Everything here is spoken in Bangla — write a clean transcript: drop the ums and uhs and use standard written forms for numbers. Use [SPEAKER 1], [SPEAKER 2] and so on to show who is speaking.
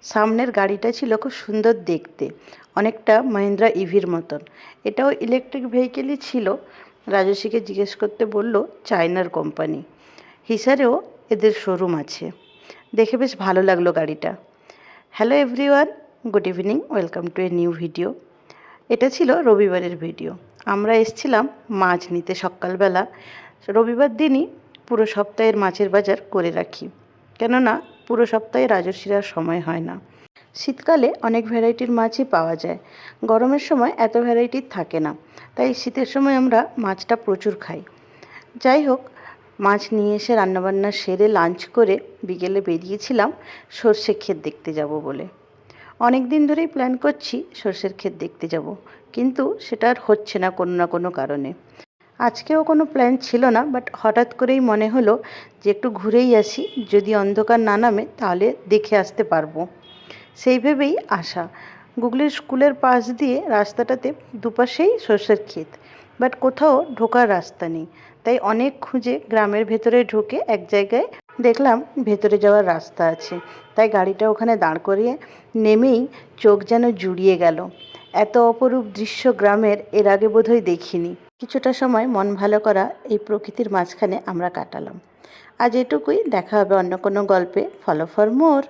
[SPEAKER 1] সামনের গাড়িটা ছিল খুব সুন্দর দেখতে, অনেকটা মহিন্দ্রা ইভির মতন। এটাও ইলেকট্রিক ভেহিকেলই ছিল। রাজস্বীকে জিজ্ঞেস করতে বলল চায়নার কোম্পানি, হিসারেও এদের শোরুম আছে। দেখে বেশ ভালো লাগলো গাড়িটা। Hello everyone, good evening, welcome to a new video. এটা ছিল রবিবারের ভিডিও। আমরা এসছিলাম মাছ নিতে সকালবেলা। রবিবার দিনই পুরো সপ্তাহের মাছের বাজার করে রাখি, কেননা পুরো সপ্তাহে রাজস্বীর আর সময় হয় না। শীতকালে অনেক ভ্যারাইটির মাছই পাওয়া যায়, গরমের সময় এত ভ্যারাইটির থাকে না, তাই শীতের সময় আমরা মাছটা প্রচুর খাই। যাই হোক, মাছ নিয়ে এসে রান্নাবান্না সেরে লাঞ্চ করে বিকেলে বেরিয়েছিলাম সর্ষে ক্ষেত দেখতে যাব বলে। অনেক দিন ধরেই প্ল্যান করছি সর্ষের ক্ষেত দেখতে যাব, কিন্তু সেটা আর হচ্ছে না কোনো না কোনো কারণে। আজকেও কোনো প্ল্যান ছিল না, বাট হঠাৎ করেই মনে হলো যে একটু ঘুরেই আসি, যদি অন্ধকার না নামে তাহলে দেখে আসতে পারবো। সেই ভেবেই আসা। গুগলির স্কুলের পাশ দিয়ে রাস্তাটাতে দুপাশেই সর্ষের ক্ষেত, বাট কোথাও ঢোকার রাস্তা নেই। তাই অনেক খুঁজে গ্রামের ভেতরে ঢুকে এক জায়গায় দেখলাম ভেতরে যাওয়ার রাস্তা আছে, তাই গাড়িটা ওখানে দাঁড় করিয়ে নেমেই চোখ যেন জুড়িয়ে গেল। এত অপরূপ দৃশ্য গ্রামের এর আগে বোধহয় দেখিনি। কিছুটা সময় মন ভালো করা এই প্রকৃতির মাঝখানে আমরা কাটালাম। আজ এটুকুই, দেখা হবে অন্য কোনো গল্পে। Follow for more.